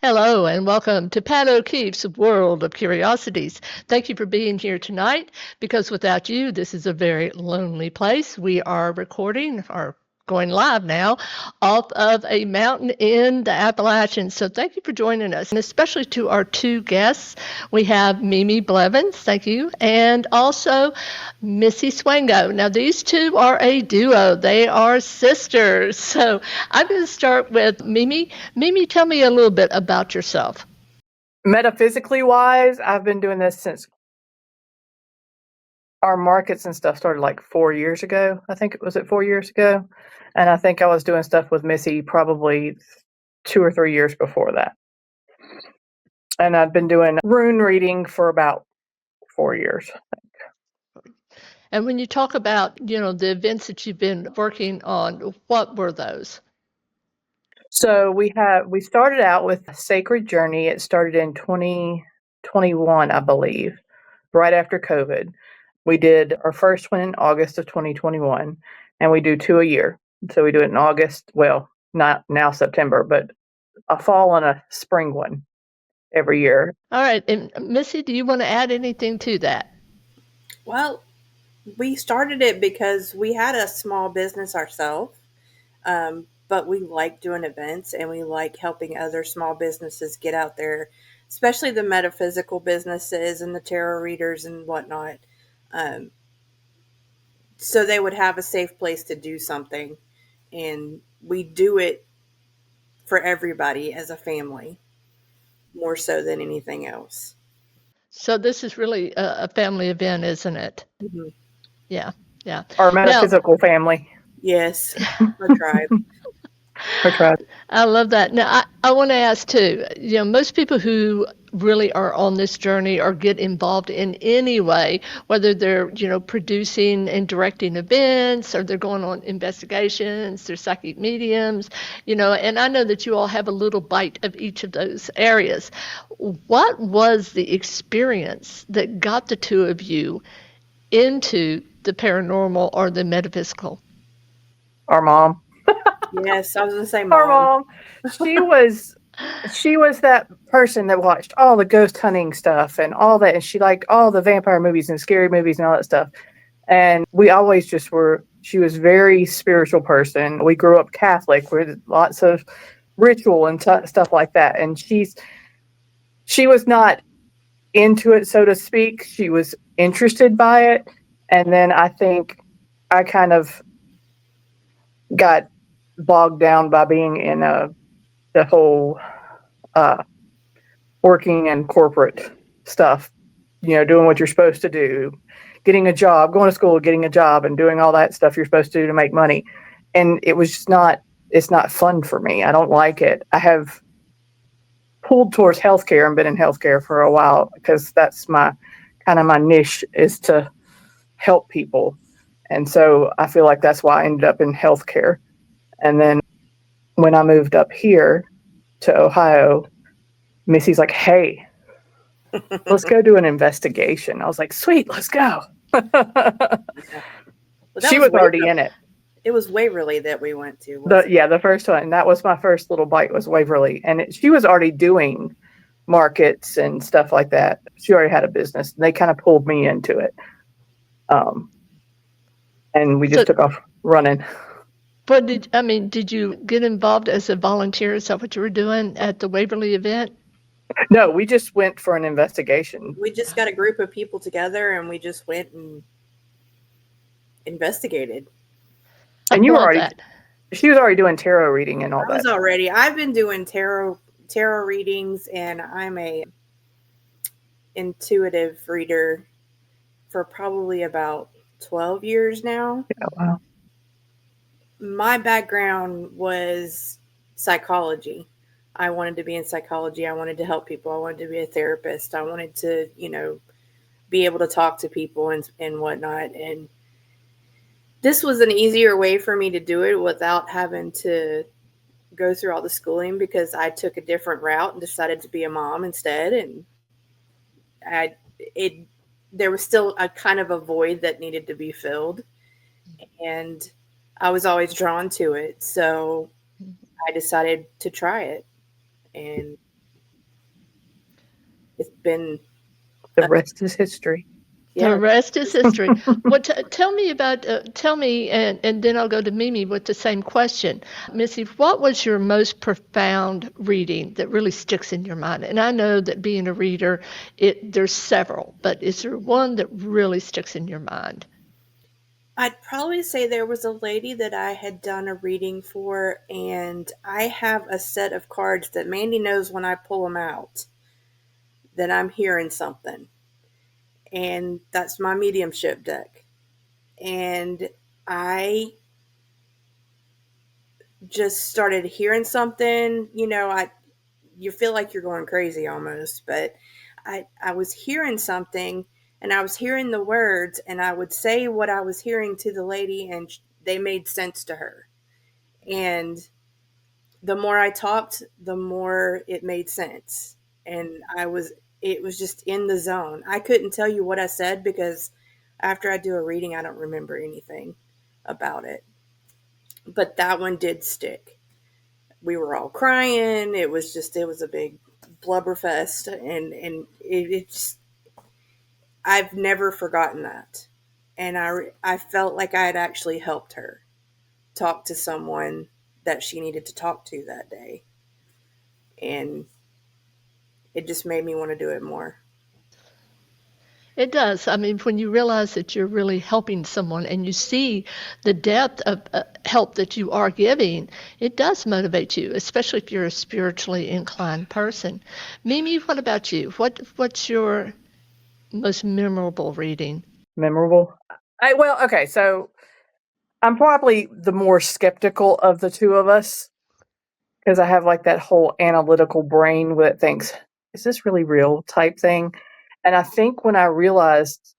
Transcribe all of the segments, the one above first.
Hello and welcome to Pat O'Keefe's World of Curiosities. Thank you for being here tonight because without you, this is a very lonely place. We are recording or going live now off of a mountain in the Appalachians. So thank you for joining us, and especially to our two guests. We have Mimi Blevins, thank you, and also Missy Swango. Now, these two are a duo. They are sisters. So I'm going to start with Mimi. Mimi, tell me a little bit about yourself. Metaphysically wise, I've been doing this since our markets and stuff started like 4 years ago. I think it was 4 years ago. And I think I was doing stuff with Missy probably 2 or 3 years before that. And I've been doing rune reading for about 4 years. And when you talk about, the events that you've been working on, what were those? So we started out with a Sacred Journey. It started in 2021, I believe, right after COVID. We did our first one in August of 2021, and we do two a year. So we do it in August, well, not now September, but a fall and a spring one every year. All right. And Missy, do you want to add anything to that? Well, we started it because we had a small business ourselves, but we like doing events and we like helping other small businesses get out there, especially the metaphysical businesses and the tarot readers and whatnot. Um, so they would have a safe place to do something. And we do it for everybody as a family, more so than anything else. So this is really a family event, isn't it? Mm-hmm. Yeah, yeah. Our metaphysical family. Yes, our tribe. Our tribe. I love that. Now, I want to ask too, most people who really are on this journey or get involved in any way, whether they're, producing and directing events or they're going on investigations, they're psychic mediums, and I know that you all have a little bite of each of those areas. What was the experience that got the two of you into the paranormal or the metaphysical? Our mom. Yes, I was going to say Our mom. She was that person that watched all the ghost hunting stuff and all that, and she liked all the vampire movies and scary movies and all that stuff. And we always just were. She was a very spiritual person. We grew up Catholic with lots of ritual and stuff like that. And she was not into it, so to speak. She was interested by it, and then I think I kind of got bogged down by being in the whole working in corporate stuff, doing what you're supposed to do, getting a job, going to school, getting a job, and doing all that stuff you're supposed to do to make money. And it was just it's not fun for me. I don't like it. I have pulled towards healthcare and been in healthcare for a while because that's my niche is to help people. And so I feel like that's why I ended up in healthcare. And then when I moved up here to Ohio, Missy's like, hey, let's go do an investigation. I was like, sweet, let's go. Well, she was already in it. It was Waverly that we went to. The first one. And that was my first little bite was Waverly. And she was already doing markets and stuff like that. She already had a business. And they kind of pulled me into it. And we just took off running. But did you get involved as a volunteer? Is that what you were doing at the Waverly event? No, we just went for an investigation. We just got a group of people together and we just went and investigated. And she was already doing tarot reading and all that. I've been doing tarot readings, and I'm a intuitive reader for probably about 12 years now. Yeah, wow. My background was psychology. I wanted to be in psychology. I wanted to help people. I wanted to be a therapist. I wanted to, be able to talk to people and whatnot. And this was an easier way for me to do it without having to go through all the schooling, because I took a different route and decided to be a mom instead. And there was still a kind of a void that needed to be filled. And I was always drawn to it. So I decided to try it. And been, The rest is history. The yeah. rest is history. Tell me about, tell me, and then I'll go to Mimi with the same question. Missy, what was your most profound reading that really sticks in your mind? And I know that being a reader, there's several, but is there one that really sticks in your mind? I'd probably say there was a lady that I had done a reading for, and I have a set of cards that Mandy knows when I pull them out that I'm hearing something. And that's my mediumship deck. And I just started hearing something, you feel like you're going crazy almost, but I was hearing something, and I was hearing the words, and I would say what I was hearing to the lady, and they made sense to her. And the more I talked, the more it made sense. And it was just in the zone. I couldn't tell you what I said because after I do a reading, I don't remember anything about it. But that one did stick. We were all crying. It was a big blubber fest. And it's, I've never forgotten that. And I felt like I had actually helped her talk to someone that she needed to talk to that day. And it just made me want to do it more. It does. I mean, when you realize that you're really helping someone and you see the depth of help that you are giving, it does motivate you, especially if you're a spiritually inclined person. Mimi, what about you? What's your most memorable reading? Memorable. Okay, so I'm probably the more skeptical of the two of us because I have like that whole analytical brain that thinks, is this really real type thing? And I think when I realized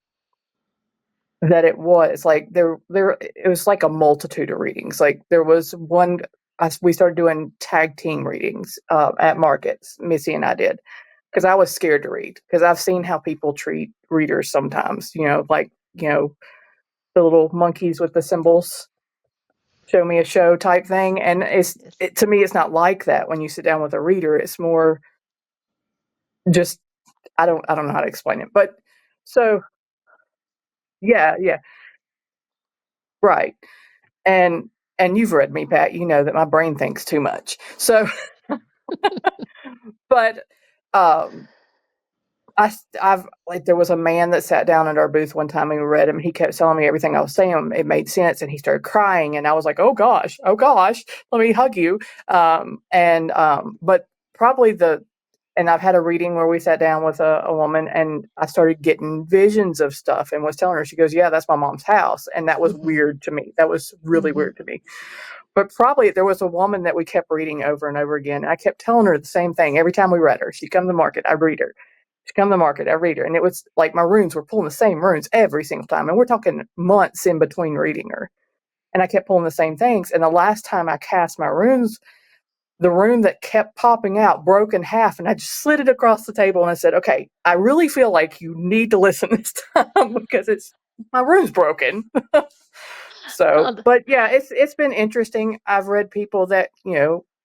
that it was like it was like a multitude of readings. Like there was one, we started doing tag team readings at markets. Missy and I did because I was scared to read because I've seen how people treat readers sometimes. The little monkeys with the symbols, show me a show type thing. And Yes. to me, it's not like that when you sit down with a reader. It's more just I don't know how to explain it, but so yeah, right. And you've read me, Pat. You know that my brain thinks too much. So, but um, I've like there was a man that sat down at our booth one time and we read him. He kept telling me everything I was saying. It made sense, and he started crying, and I was like, oh gosh, let me hug you. But probably and I've had a reading where we sat down with a woman, and I started getting visions of stuff, and was telling her, she goes, yeah, that's my mom's house, and that was Mm-hmm. weird to me. That was really Mm-hmm. weird to me. But probably there was a woman that we kept reading over and over again. I kept telling her the same thing every time we read her. She'd come to the market, I'd read her. She'd come to the market, I'd read her. And it was like my runes were pulling the same runes every single time. And we're talking months in between reading her. And I kept pulling the same things. And the last time I cast my runes, the rune that kept popping out broke in half. And I just slid it across the table and I said, okay, I really feel like you need to listen this time because my rune's broken. So, Oh, but yeah, it's been interesting. I've read people that,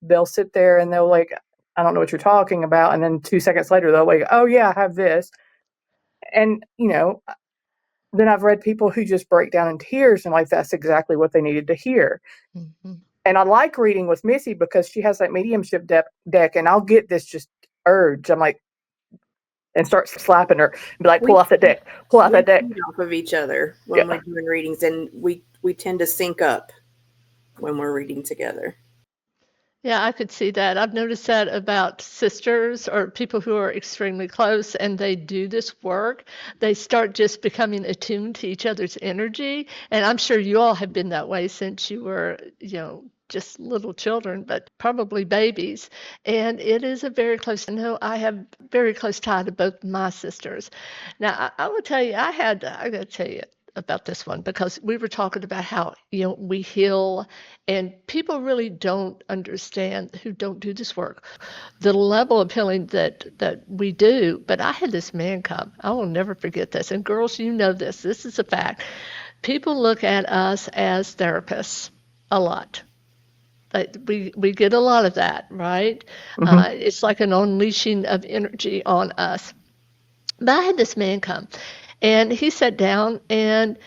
they'll sit there and they'll like, I don't know what you're talking about. And then 2 seconds later, they'll like, oh yeah, I have this. And, then I've read people who just break down in tears and like, that's exactly what they needed to hear. mm-hmm. And I like reading with Missy because she has that mediumship deck and I'll get this just urge. I'm like, and start slapping her and be like, pull We off that deck, pull out we that deck. feed off of each other when Yeah. we're doing readings, and we tend to sync up when we're reading together. Yeah, I could see that. I've noticed that about sisters or people who are extremely close and they do this work. They start just becoming attuned to each other's energy. And I'm sure you all have been that way since you were, just little children, but probably babies. And it is a very close, I know I have very close tie to both my sisters. Now, I will tell you, I got to tell you about this one because we were talking about how, we heal and people really don't understand who don't do this work, the level of healing that we do. But I had this man come. I will never forget this. And girls, you know this. This is a fact. People look at us as therapists a lot. We get a lot of that, right? Mm-hmm. It's like an unleashing of energy on us. But I had this man come, and he sat down, and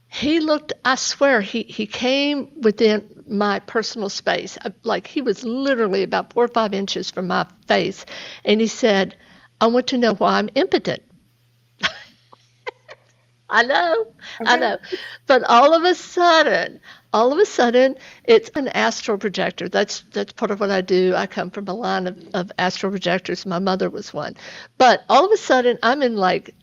he looked, I swear, he came within my personal space. Like he was literally about 4 or 5 inches from my face. And he said, I want to know why I'm impotent. I know, I Okay. know. But all of a sudden, it's an astral projector. That's part of what I do. I come from a line of astral projectors. My mother was one. But all of a sudden, I'm in like,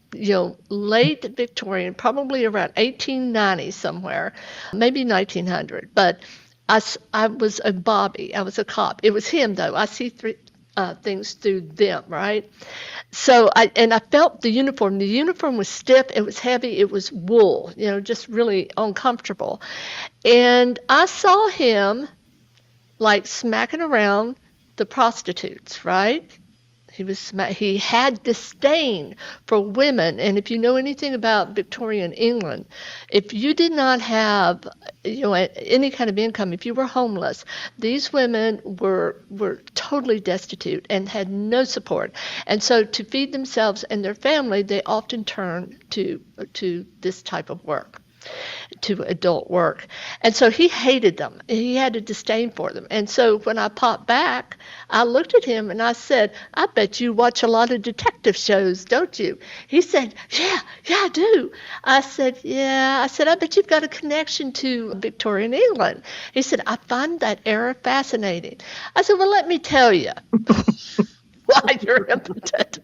late Victorian, probably around 1890 somewhere, maybe 1900. But I was a Bobby. I was a cop. It was him, though. I see things through them, right? So I felt the uniform. The uniform was stiff, it was heavy, it was wool, just really uncomfortable. And I saw him like smacking around the prostitutes, right? He had disdain for women, and if you know anything about Victorian England, if you did not have any kind of income, if you were homeless, these women were totally destitute and had no support, and so to feed themselves and their family, they often turned to this type of work, to adult work. And so he hated them. He had a disdain for them. And so when I popped back, I looked at him and I said, I bet you watch a lot of detective shows, don't you? He said, yeah, I do. I said, yeah. I said, I bet you've got a connection to Victorian England. He said, I find that era fascinating. I said, well, let me tell you why you're impotent.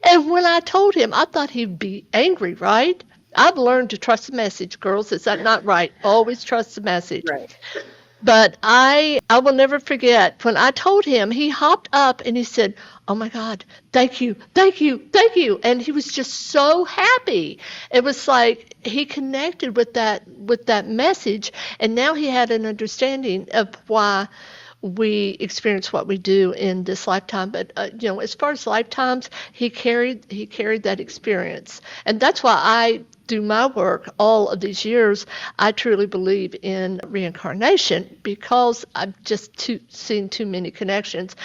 And when I told him, I thought he'd be angry, right? I've learned to trust the message, girls. Is that not right? Always trust the message. Right. But I will never forget when I told him, he hopped up and he said, oh my God, thank you, thank you, thank you. And he was just so happy. It was like he connected with that message, and now he had an understanding of why we experience what we do in this lifetime. But as far as lifetimes, he carried that experience, and that's why I do my work all of these years. I truly believe in reincarnation because I've just seen too many connections,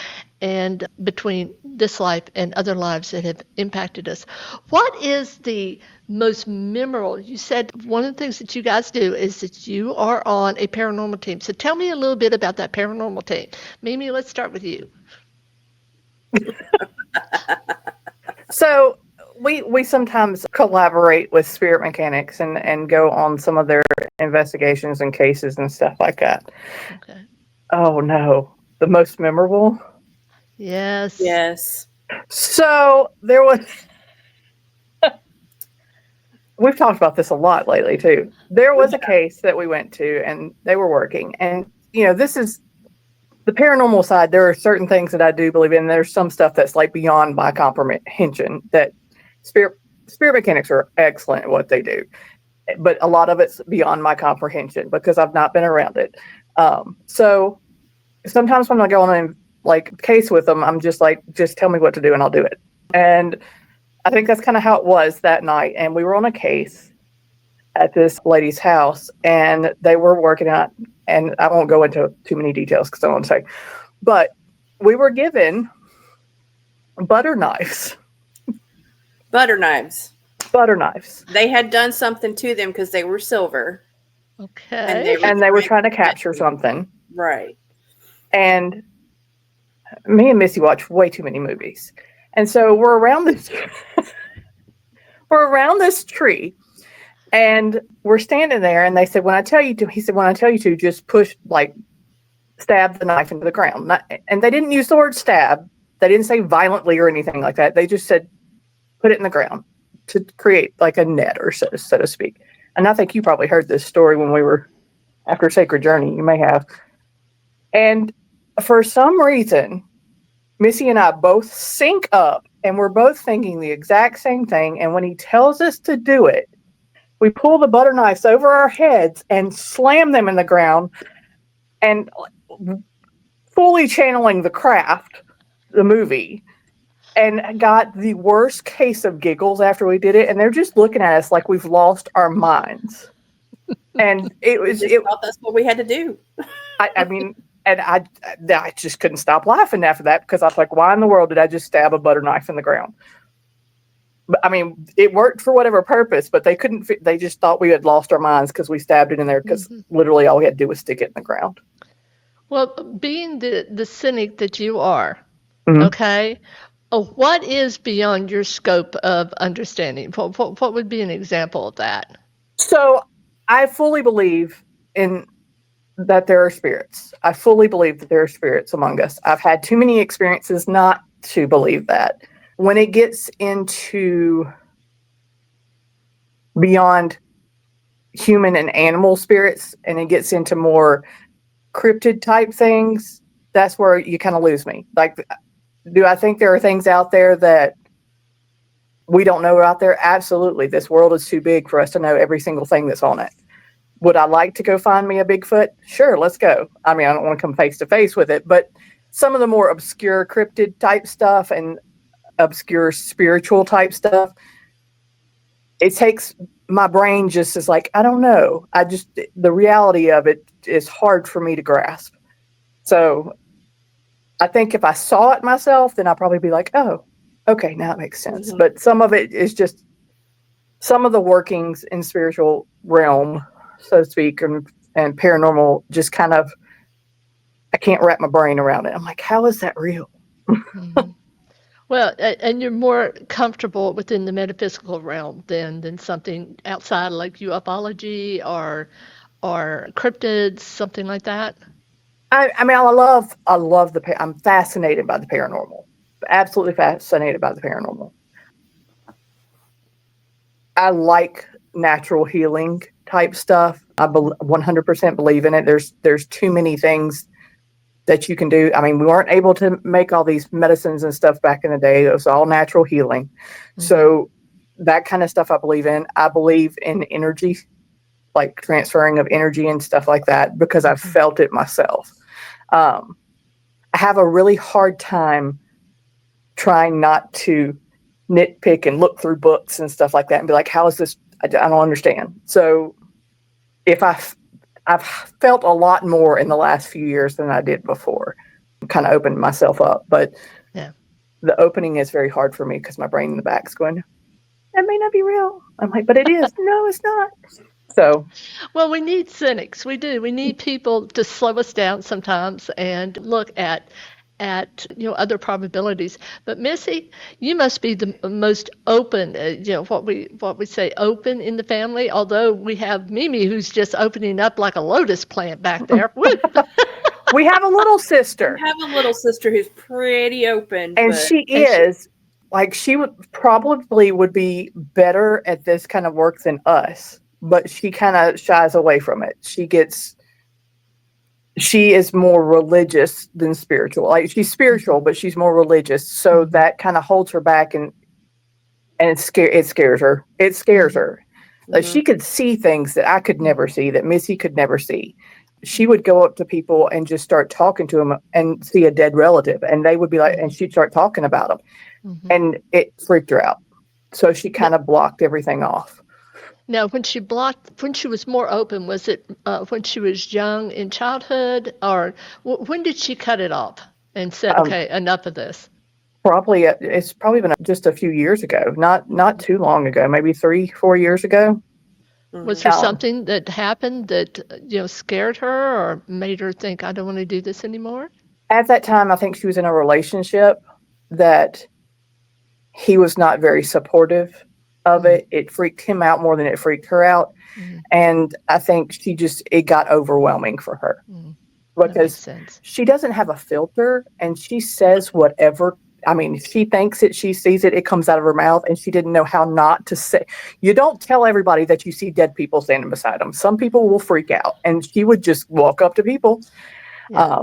and between this life and other lives that have impacted us. What is the most memorable? You said one of the things that you guys do is that you are on a paranormal team. So tell me a little bit about that paranormal team. Mimi, let's start with you. So we sometimes collaborate with spirit mechanics and go on some of their investigations and cases and stuff like that. Okay. Oh no, the most memorable? Yes. Yes. So there was, we've talked about this a lot lately too. There was a case that we went to and they were working, and this is the paranormal side. There are certain things that I do believe in. There's some stuff that's like beyond my comprehension that spirit mechanics are excellent at what they do, but a lot of it's beyond my comprehension because I've not been around it. So sometimes when I go on a case with them, I'm just like, just tell me what to do and I'll do it. And I think that's kind of how it was that night. And we were on a case at this lady's house, and they were working out, and I won't go into too many details because I don't want to say, but we were given butter knives. Butter knives. Butter knives. They had done something to them because they were silver. Okay. And they were trying to capture something. Right. And me and Missy watch way too many movies. And so we're around this tree, and we're standing there, and they said, when I tell you to, just push, stab the knife into the ground. And they didn't use the word stab. They didn't say violently or anything like that. They just said, put it in the ground to create like a net, or so to speak. And I think you probably heard this story when we were after Sacred Journey. You may have. And for some reason, Missy and I both sync up, and we're both thinking the exact same thing. And when he tells us to do it, we pull the butter knives over our heads and slam them in the ground, and fully channeling The Craft, the movie, and got the worst case of giggles after we did it. And they're just looking at us like we've lost our minds. And I thought that's what we had to do. I mean, and I just couldn't stop laughing after that, because I was like, why in the world did I just stab a butter knife in the ground? I mean, it worked for whatever purpose, but they couldn't. They just thought we had lost our minds because we stabbed it in there. Because literally, all we had to do was stick it in the ground. Well, being the cynic that you are, Mhm. okay, what is beyond your scope of understanding? What would be an example of that? So, I fully believe in that there are spirits. I fully believe that there are spirits among us. I've had too many experiences not to believe that. When it gets into beyond human and animal spirits and it gets into more cryptid type things, that's where you kind of lose me. Like, do I think there are things out there that we don't know out there? Absolutely. This world is too big for us to know every single thing that's on it. Would I like to go find me a Bigfoot? Sure, let's go. I mean, I don't want to come face to face with it, but some of the more obscure cryptid type stuff and obscure spiritual type stuff, it takes my brain just is like, I don't know. The reality of it is hard for me to grasp. So I think if I saw it myself, then I'd probably be like, oh, okay, now it makes sense. Mhm. But some of it is just some of the workings in spiritual realm, so to speak, and paranormal just kind of, I can't wrap my brain around it. I'm like, how is that real? Mhm. Well, and you're more comfortable within the metaphysical realm than something outside like ufology or cryptids, something like that. I mean, I'm fascinated by the paranormal. Absolutely fascinated by the paranormal. I like natural healing type stuff. I 100% believe in it. There's too many things that you can do. I mean, we weren't able to make all these medicines and stuff back in the day. It was all natural healing. So that kind of stuff I believe in. I believe in energy, like transferring of energy and stuff like that, because I've felt it myself. I have a really hard time trying not to nitpick and look through books and stuff like that and be like, how is this? I don't understand. So if I've felt a lot more in the last few years than I did before, kind of opened myself up, but Yeah. the opening is very hard for me because my brain in the back is going, that may not be real. I'm like, but it is. No, it's not. So, Well, we need cynics. We do. We need people to slow us down sometimes and look at other probabilities. But Missy, you must be the most open. What we say open in the family. Although we have Mimi who's just opening up like a lotus plant back there. Woo! we have a little sister. I have a little sister who's pretty open, And but she is like, she would be better at this kind of work than us, but she kind of shies away from it. She is more religious than spiritual. Like, she's spiritual, but she's more religious. So that kind of holds her back, and it scares her. It scares her. Like, she could see things that I could never see, that Missy could never see. She would go up to people and just start talking to them and see a dead relative, and they would be like, and she'd start talking about them, and it freaked her out. So she kind of blocked everything off. Now, when she was more open, was it when she was young in childhood, or when did she cut it off and said, "Okay, enough of this"? It's probably been just a few years ago, not too long ago, maybe 3-4 years ago. Was there something that happened that scared her or made her think, "I don't want to do this anymore"? At that time, I think she was in a relationship that he was not very supportive of it. It freaked him out more than it freaked her out. And I think it got overwhelming for her That makes because sense. she doesn't have a filter, and she says whatever. I mean, she thinks it, she sees it, it comes out of her mouth, and she didn't know how not to say. You don't tell everybody that you see dead people standing beside them. Some people will freak out, and she would just walk up to people. Yeah.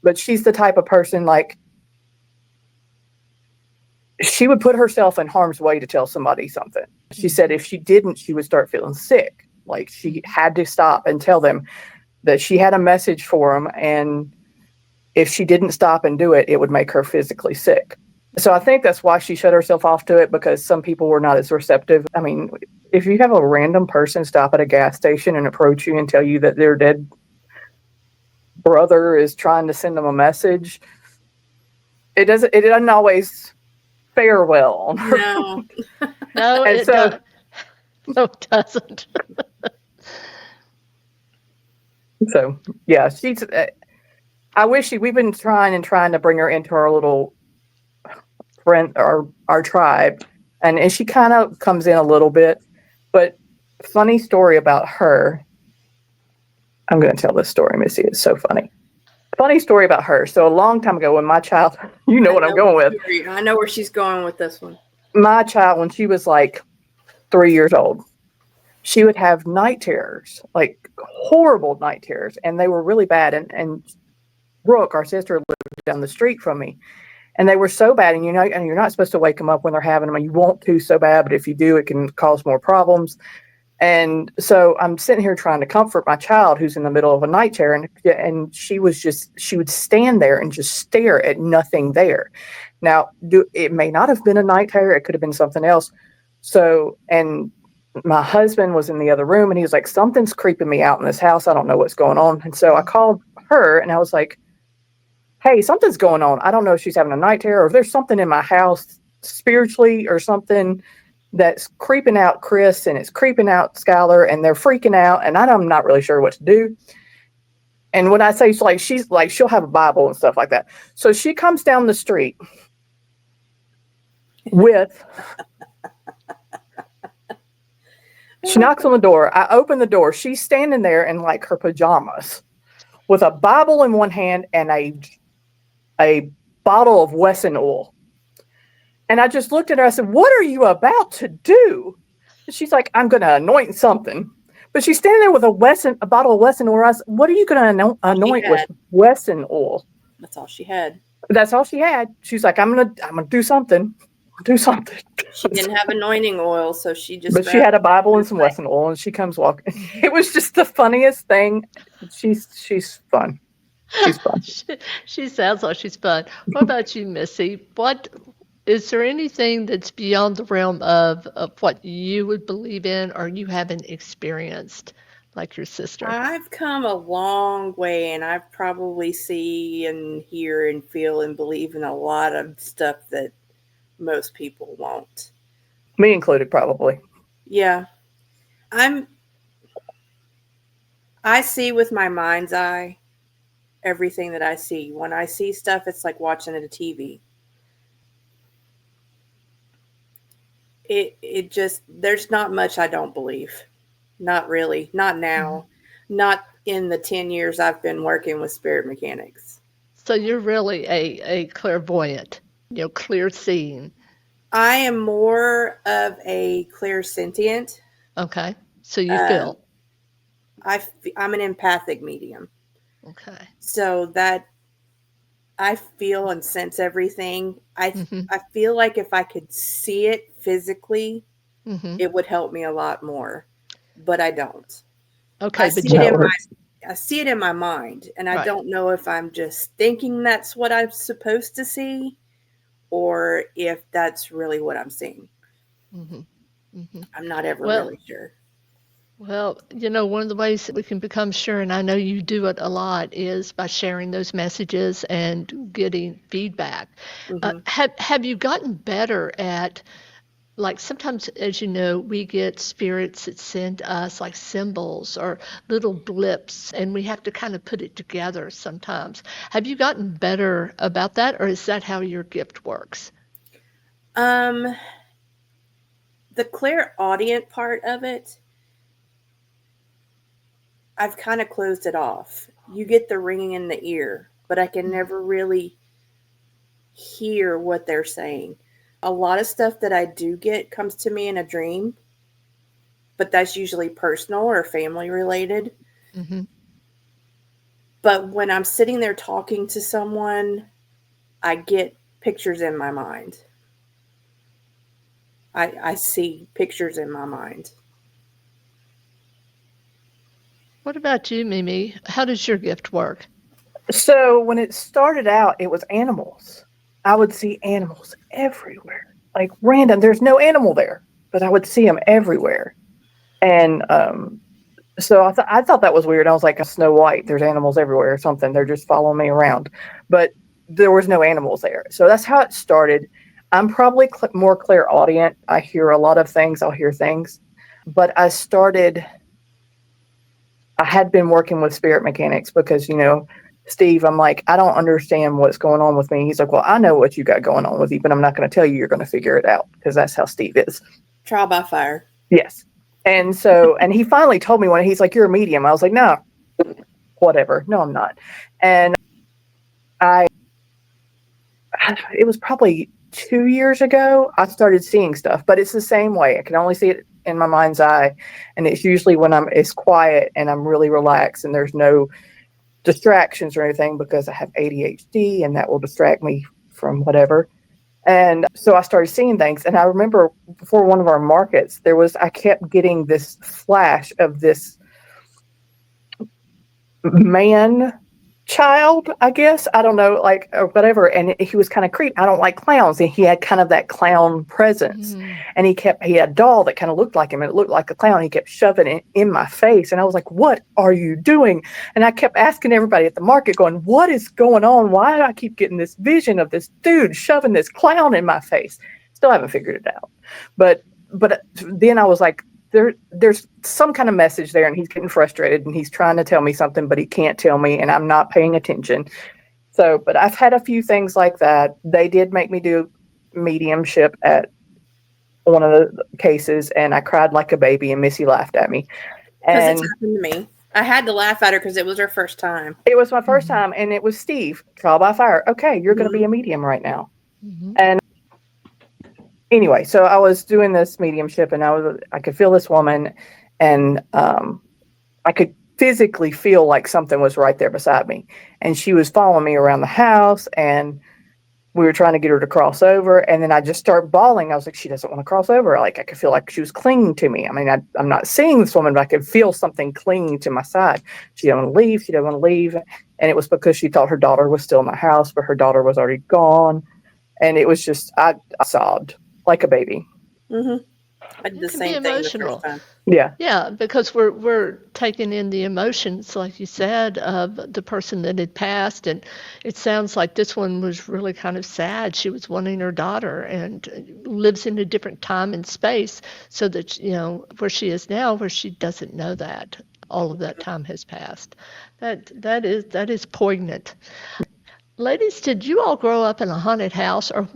But she's the type of person, like, she would put herself in harm's way to tell somebody something. She said if she didn't, she would start feeling sick. Like, she had to stop and tell them that she had a message for them, and if she didn't stop and do it, it would make her physically sick. So I think that's why she shut herself off to it, because some people were not as receptive. I mean, if you have a random person stop at a gas station and approach you and tell you that their dead brother is trying to send them a message, it doesn't always fare well on her. No. No, And it so, does. No, it doesn't. so yeah, she's. I wish we've been trying to bring her into our little friend, our tribe, and she kind of comes in a little bit. But funny story about her. I'm going to tell this story, Missy. It's so funny. Funny story about her. So a long time ago, when my child, you know what I'm going with. I know where she's going with this one. My child, when she was like 3 years old, she would have night terrors, like horrible night terrors, and they were really bad. And Brooke, our sister, lived down the street from me, and they were so bad. And and you're not supposed to wake them up when they're having them, and you want to so bad, but if you do, it can cause more problems. And so I'm sitting here trying to comfort my child who's in the middle of a night terror, and she would stand there and just stare at nothing there. Now, it may not have been a night terror; it could have been something else. So, and my husband was in the other room, and he was like, "Something's creeping me out in this house. I don't know what's going on." And so I called her, and I was like, "Hey, something's going on. I don't know if she's having a night terror or if there's something in my house spiritually or something that's creeping out Chris and it's creeping out Skylar, and they're freaking out, and I'm not really sure what to do." And when I say she's like, she'll have a Bible and stuff like that. So she comes down the street with, she knocks on the door. I open the door. She's standing there in like her pajamas with a Bible in one hand and a bottle of Wesson oil. And I just looked at her. I said, "What are you about to do?" She's like, "I'm going to anoint something." But she's standing there with a bottle of Wesson oil. I said, "What are you going to anoint with Wesson oil?" That's all she had. That's all she had. She's like, I'm gonna do something. Do something." She didn't have anointing oil, so she just. But she had a Bible and some Wesson oil, and she comes walking. It was just the funniest thing. She's fun. She's fun. She sounds like she's fun. What about you, Missy? What is there anything that's beyond the realm of what you would believe in or you haven't experienced like your sister? I've come a long way, and I've probably see and hear and feel and believe in a lot of stuff that most people won't. Me included, probably. Yeah. I see with my mind's eye everything that I see. When I see stuff, it's like watching it a TV. It just, there's not much I don't believe. Not really. Not now. Not in the 10 years I've been working with spirit mechanics. So you're really a clairvoyant, clear seeing. I am more of a clairsentient. Okay. So you feel. I'm an empathic medium. Okay. So that I feel and sense everything. I feel like if I could see it physically, it would help me a lot more. But I don't. Okay, I see it in my mind, and I don't know if I'm just thinking that's what I'm supposed to see, or if that's really what I'm seeing. I'm not ever really sure. Well, one of the ways that we can become sure, and I know you do it a lot, is by sharing those messages and getting feedback. Have you gotten better at, like, sometimes, as you know, we get spirits that send us like symbols or little blips, and we have to kind of put it together sometimes. Have you gotten better about that, or is that how your gift works? The clairaudient part of it, I've kind of closed it off. You get the ringing in the ear, but I can never really hear what they're saying. A lot of stuff that I do get comes to me in a dream, but that's usually personal or family related. But when I'm sitting there talking to someone, I get pictures in my mind. I see pictures in my mind. What about you, Mimi? How does your gift work? So when it started out, it was animals. I would see animals everywhere, like random. There's no animal there, but I would see them everywhere. And so I thought that was weird. I was like, a Snow White, there's animals everywhere or something. They're just following me around. But there was no animals there. So that's how it started. I'm probably more clairaudient. I hear a lot of things. I'll hear things. But I had been working with spirit mechanics because, Steve, I'm like, I don't understand what's going on with me. He's like, well, I know what you got going on with you, but I'm not going to tell you. You're going to figure it out, because that's how Steve is. Trial by fire. Yes. And he finally told me he's like, you're a medium. I was like, no, whatever. No, I'm not. And it was probably 2 years ago, I started seeing stuff, but it's the same way. I can only see it in my mind's eye. And it's usually when it's quiet and I'm really relaxed and there's no distractions or anything, because I have ADHD and that will distract me from whatever. And so I started seeing things. And I remember before one of our markets, I kept getting this flash of this man child, I guess, I don't know, like, or whatever, and he was kind of creepy. I don't like clowns, and he had kind of that clown presence. And he had a doll that kind of looked like him, and it looked like a clown. He kept shoving it in my face, and I was like, what are you doing? And I kept asking everybody at the market, going, what is going on? Why do I keep getting this vision of this dude shoving this clown in my face? Still haven't figured it out. But then I was like, there's some kind of message there, and he's getting frustrated, and he's trying to tell me something, but he can't tell me, and I'm not paying attention. So, but I've had a few things like that. They did make me do mediumship at one of the cases, and I cried like a baby, and Missy laughed at me. Because it's happened to me. I had to laugh at her because it was her first time. It was my first time, and it was Steve, trial by fire. Okay, you're going to be a medium right now. And anyway, so I was doing this mediumship, and I could feel this woman, and I could physically feel like something was right there beside me, and she was following me around the house, and we were trying to get her to cross over, and then I just started bawling. I was like, she doesn't want to cross over. Like, I could feel like she was clinging to me. I mean, I'm not seeing this woman, but I could feel something clinging to my side. She didn't want to leave. She didn't want to leave. And it was because she thought her daughter was still in the house, but her daughter was already gone. And it was just, I sobbed like a baby. I did the same thing the first time. Yeah, because we're taking in the emotions, like you said, of the person that had passed, and it sounds like this one was really kind of sad. She was wanting her daughter, and lives in a different time and space, so that where she is now, where she doesn't know that all of that time has passed. That is poignant. Ladies, did you all grow up in a haunted house, or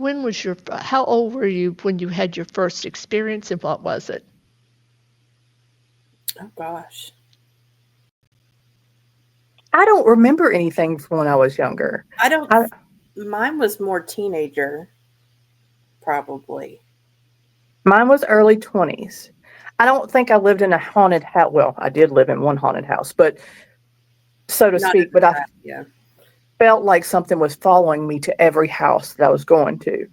how old were you when you had your first experience, and what was it? Oh, gosh. I don't remember anything from when I was younger. Mine was more teenager, probably. Mine was early 20s. I don't think I lived in a haunted house. Well, I did live in one haunted house, but so to speak, but I felt like something was following me to every house that I was going to.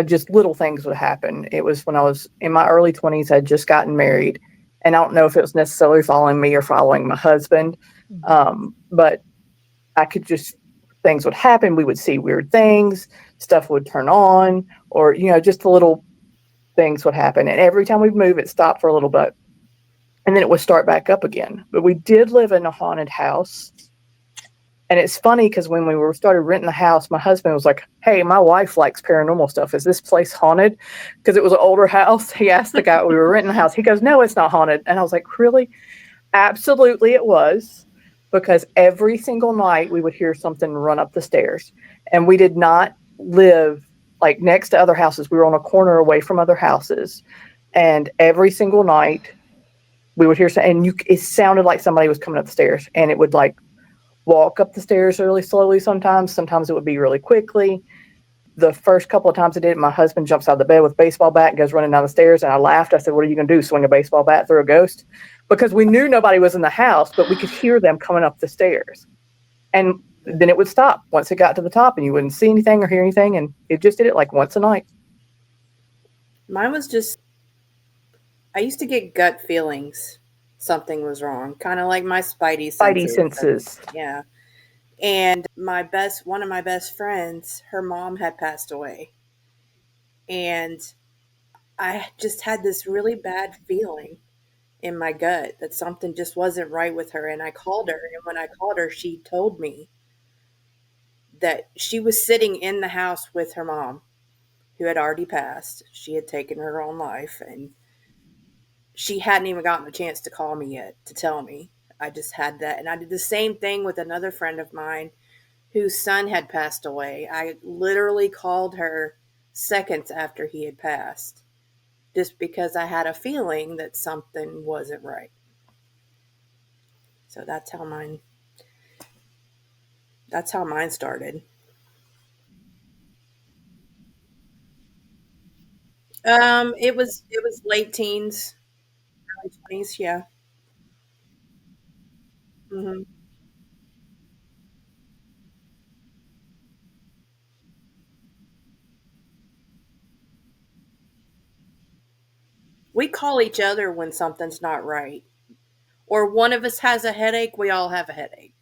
Just little things would happen. It was when I was in my early 20s. I had just gotten married, and I don't know if it was necessarily following me or following my husband, but I could things would happen. We would see weird things, stuff would turn on, or, just the little things would happen. And every time we'd move, it stopped for a little bit, and then it would start back up again. But we did live in a haunted house. And it's funny because when we started renting the house, my husband was like, hey, my wife likes paranormal stuff. Is this place haunted? Because it was an older house. He asked the guy, we were renting the house. He goes, no, it's not haunted. And I was like, really? Absolutely it was. Because every single night we would hear something run up the stairs. And we did not live like next to other houses. We were on a corner away from other houses. And every single night we would hear something. And it sounded like somebody was coming up the stairs. And it would walk up the stairs really slowly sometimes. Sometimes it would be really quickly. The first couple of times I did it, my husband jumps out of the bed with a baseball bat and goes running down the stairs, and I laughed. I said, what are you going to do, swing a baseball bat through a ghost? Because we knew nobody was in the house, but we could hear them coming up the stairs. And then it would stop once it got to the top, and you wouldn't see anything or hear anything, and it just did it like once a night. Mine was just, I used to get gut feelings something was wrong, kind of like my spidey senses. Yeah. And one of my best friends, her mom had passed away. And I just had this really bad feeling in my gut that something just wasn't right with her. And I called her. And when I called her, she told me that she was sitting in the house with her mom, who had already passed. She had taken her own life, and she hadn't even gotten a chance to call me yet to tell me. I just had that. And I did the same thing with another friend of mine whose son had passed away. I literally called her seconds after he had passed just because I had a feeling that something wasn't right. So that's how mine started. It was late teens, early 20s, yeah. hmm We call each other when something's not right. Or one of us has a headache, we all have a headache.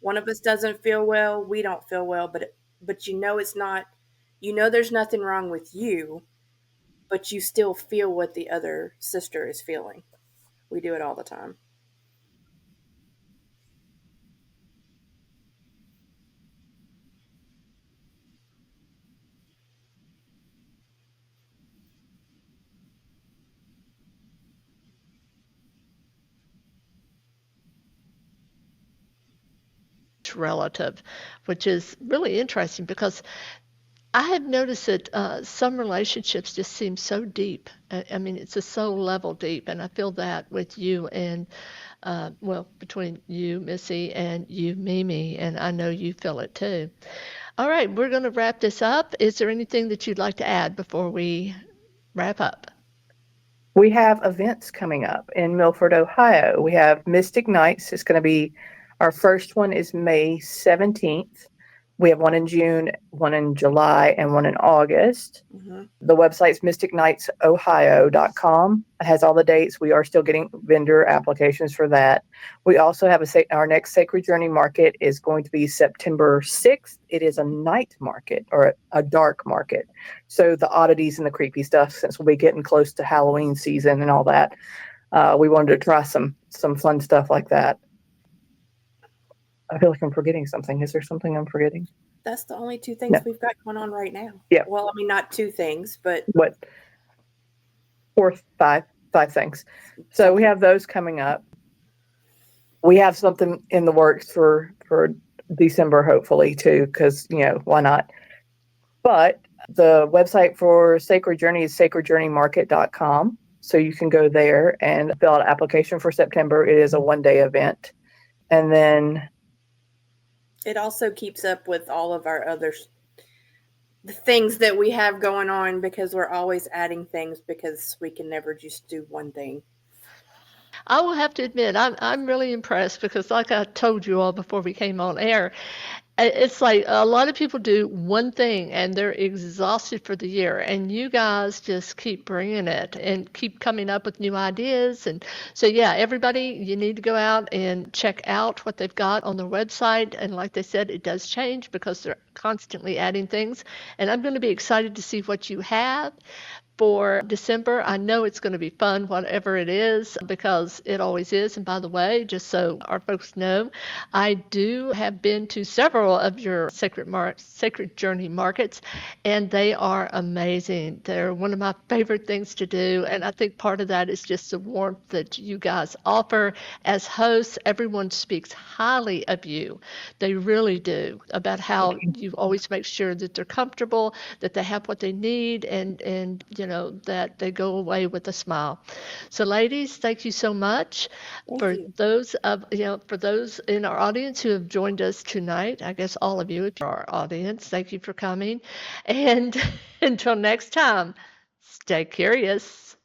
One of us doesn't feel well, we don't feel well, but it's not, there's nothing wrong with you, but you still feel what the other sister is feeling. We do it all the time. Relative, which is really interesting because I have noticed that some relationships just seem so deep. I mean, it's a soul level deep, and I feel that with you and, well, between you, Missy, and you, Mimi, and I know you feel it too. All right, we're going to wrap this up. Is there anything that you'd like to add before we wrap up? We have events coming up in Milford, Ohio. We have Mystic Nights. It's going to be our first one is May 17th. We have one in June, one in July, and one in August. hmm The website's mysticnightsohio.com. It has all the dates. We are still getting vendor applications for that. We also have our next Sacred Journey Market is going to be September 6th. It is a night market or a dark market. So the oddities and the creepy stuff, since we'll be getting close to Halloween season and all that, we wanted to try some fun stuff like that. I feel like I'm forgetting something. Is there something I'm forgetting? That's the only two things No. we've got going on right now. Yeah. Well, I mean, not two things, but What? 5 things. So we have those coming up. We have something in the works for December, hopefully too, because why not? But the website for Sacred Journey is sacredjourneymarket.com. So you can go there and fill out an application for September. It is a 1-day event. And then it also keeps up with all of our other the things that we have going on because we're always adding things because we can never just do one thing. I will have to admit, I'm really impressed because, like I told you all before we came on air, it's like a lot of people do one thing and they're exhausted for the year, and you guys just keep bringing it and keep coming up with new ideas. And so, yeah, everybody, you need to go out and check out what they've got on their website. And like they said, it does change because they're constantly adding things. And I'm going to be excited to see what you have for December. I know it's going to be fun, whatever it is, because it always is. And by the way, just so our folks know, I do have been to several of your Sacred Journey markets, and they are amazing. They're one of my favorite things to do, and I think part of that is just the warmth that you guys offer as hosts. Everyone speaks highly of you. They really do, about how you always make sure that they're comfortable, that they have what they need, and that they go away with a smile. So, ladies, thank you so much. Thank For you. those for those in our audience who have joined us tonight, I guess all of you, if you're our audience, thank you for coming. And until next time, stay curious.